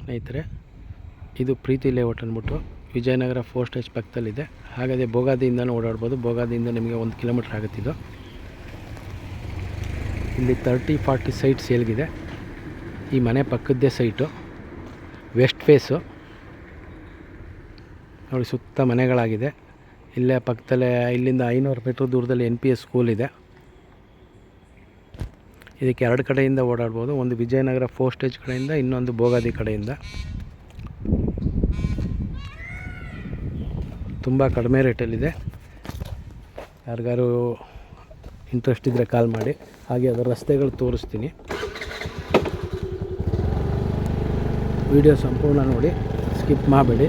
ಸ್ನೇಹಿತರೆ. ಇದು ಪ್ರೀತಿ ಲೇಔಟ್ ಅಂದ್ಬಿಟ್ಟು ವಿಜಯನಗರ 4 ಸ್ಟೇಜ್ ಪಕ್ಕದಲ್ಲಿದೆ. ಹಾಗಾದರೆ ಬೋಗಾದಿಯಿಂದನೂ ಓಡಾಡ್ಬೋದು. ಬೋಗಾದಿಯಿಂದ ನಿಮಗೆ 1 ಕಿಲೋಮೀಟ್ರ್ ಆಗುತ್ತಿದ್ದು. ಇಲ್ಲಿ 30-40 ಸೈಟ್ ಸೇಲ್ಗಿದೆ. ಈ ಮನೆ ಪಕ್ಕದ್ದೇ ಸೈಟು, ವೆಸ್ಟ್ ಫೇಸು ನೋಡಿ. ಸುತ್ತ ಮನೆಗಳಾಗಿದೆ. ಇಲ್ಲೇ ಪಕ್ಕದಲ್ಲೇ ಇಲ್ಲಿಂದ 500 ಮೀಟ್ರ್ ದೂರದಲ್ಲಿ NPS ಸ್ಕೂಲ್ ಇದೆ. ಇದಕ್ಕೆ 2 ಕಡೆಯಿಂದ ಓಡಾಡ್ಬೋದು. ಒಂದು ವಿಜಯನಗರ 4 ಸ್ಟೇಜ್ ಕಡೆಯಿಂದ, ಇನ್ನೊಂದು ಬೋಗಾದಿ ಕಡೆಯಿಂದ. ತುಂಬ ಕಡಿಮೆ ರೇಟಲ್ಲಿದೆ. ಯಾರಿಗಾರು ಇಂಟ್ರೆಸ್ಟ್ ಇದ್ದರೆ ಕಾಲ್ ಮಾಡಿ. ಹಾಗೆ ಅದರ ರಸ್ತೆಗಳು ತೋರಿಸ್ತೀನಿ. ವಿಡಿಯೋ ಸಂಪೂರ್ಣ ನೋಡಿ, ಸ್ಕಿಪ್ ಮಾಡಬೇಡಿ.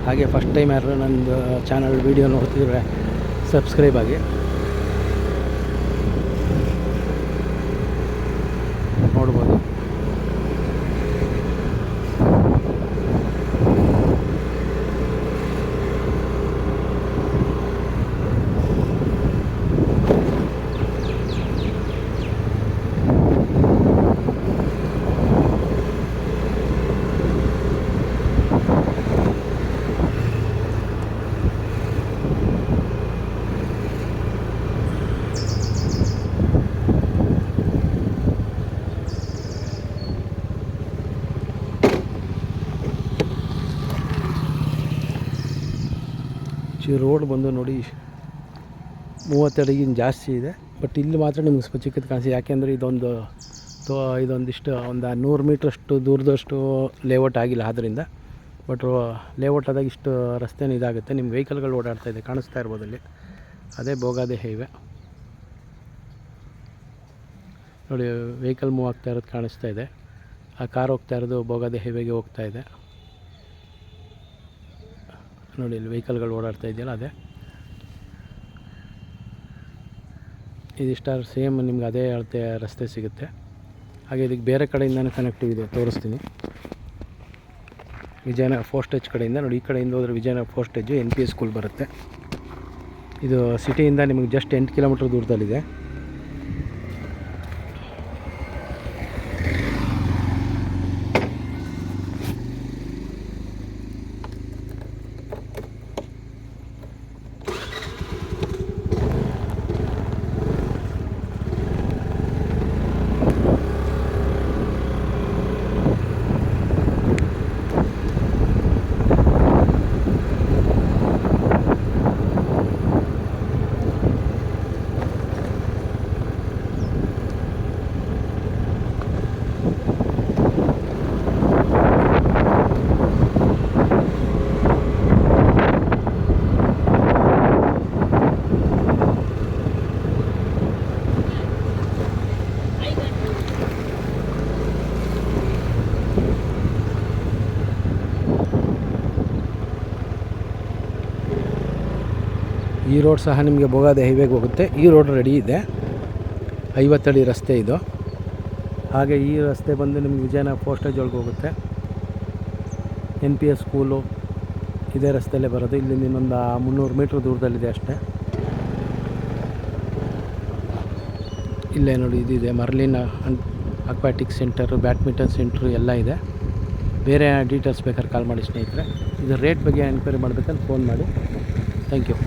ಹಾಗೆ ಫಸ್ಟ್ ಟೈಮ್ ಯಾರು ನಂದು ಚಾನಲ್ ವಿಡಿಯೋ ನೋಡ್ತಿದ್ರೆ ಸಬ್ಸ್ಕ್ರೈಬ್ ಆಗಿ. ನೋಡ್ಬೋದು ರೋಡ್ ಬಂದು ನೋಡಿ 30 ಅಡಿಗಿಂತ ಜಾಸ್ತಿ ಇದೆ. ಬಟ್ ಇಲ್ಲಿ ಮಾತ್ರ ನಿಮ್ಗೆ ಸ್ವಲ್ಪ ಚಿಕ್ಕದು ಕಾಣಿಸಿ. ಯಾಕೆಂದರೆ ಇದೊಂದಿಷ್ಟು ಒಂದು 100 ಮೀಟ್ರಷ್ಟು ದೂರದಷ್ಟು ಲೇಔಟ್ ಆಗಿಲ್ಲ ಆದ್ದರಿಂದ. ಬಟ್ ಲೇಔಟ್ ಆದಾಗ ಇಷ್ಟು ರಸ್ತೆನೂ ಇದಾಗುತ್ತೆ. ನಿಮ್ಮ ವೆಹಿಕಲ್ಗಳು ಓಡಾಡ್ತಾಯಿದೆ, ಕಾಣಿಸ್ತಾ ಇರ್ಬೋದು ಅಲ್ಲಿ. ಅದೇ ಬೋಗಾದಿ ಹೈವೇ ನೋಡಿ. ವೆಹಿಕಲ್ ಮೂವ್ ಆಗ್ತಾ ಇರೋದು ಕಾಣಿಸ್ತಾ ಇದೆ. ಆ ಕಾರ್ ಹೋಗ್ತಾ ಇರೋದು ಬೋಗಾದಿ ಹೈವೇಗೆ ಹೋಗ್ತಾ ಇದೆ ನೋಡಿ. ಇಲ್ಲಿ ವೆಹಿಕಲ್ಗಳು ಓಡಾಡ್ತಾ ಇದೆಯಲ್ಲ, ಅದೇ ಇದಿಷ್ಟಾರು ಸೇಮ್ ನಿಮ್ಗೆ ಅದೇ ಅಳತೆ ರಸ್ತೆ ಸಿಗುತ್ತೆ. ಹಾಗೆ ಇದಕ್ಕೆ ಬೇರೆ ಕಡೆಯಿಂದನೂ ಕನೆಕ್ಟಿವ್ ಇದೆ, ತೋರಿಸ್ತೀನಿ. ವಿಜಯನಗರ 4 ಸ್ಟೇಜ್ ಕಡೆಯಿಂದ ನೋಡಿ. ಈ ಕಡೆಯಿಂದ ಹೋದರೆ ವಿಜಯನಗರ 4 ಸ್ಟೇಜು NPS ಸ್ಕೂಲ್ ಬರುತ್ತೆ. ಇದು ಸಿಟಿಯಿಂದ ನಿಮಗೆ ಜಸ್ಟ್ 8 ಕಿಲೋಮೀಟ್ರ್ ದೂರದಲ್ಲಿದೆ. ಈ ರೋಡ್ ಸಹ ನಿಮಗೆ ಬೋಗಾದಿ ಹೈವೇಗೆ ಹೋಗುತ್ತೆ. ಈ ರೋಡ್ ರೆಡಿ ಇದೆ. 50 ಅಡಿ ರಸ್ತೆ ಇದು. ಹಾಗೆ ಈ ರಸ್ತೆ ಬಂದು ನಿಮಗೆ ವಿಜಯನಗರ 4 ಸ್ಟೇಜ್ ಒಳಗೆ ಹೋಗುತ್ತೆ. NPS ಸ್ಕೂಲು ಇದೇ ರಸ್ತೆಯಲ್ಲೇ ಬರೋದು. ಇಲ್ಲಿಂದ ಇನ್ನೊಂದು 300 ಮೀಟ್ರ್ ದೂರದಲ್ಲಿದೆ ಅಷ್ಟೇ. ಇಲ್ಲೇ ನೋಡಿ, ಇದಿದೆ Merlion aquatic centre, badminton centre ಎಲ್ಲ ಇದೆ. ಬೇರೆ ಡೀಟೇಲ್ಸ್ ಬೇಕಾದ್ರೆ ಕಾಲ್ ಮಾಡಿ ಸ್ನೇಹಿತರೆ. ಇದರ ರೇಟ್ ಬಗ್ಗೆ ಎನ್ಕ್ವೈರಿ ಮಾಡಬೇಕಂತ ಫೋನ್ ಮಾಡಿ. Thank you.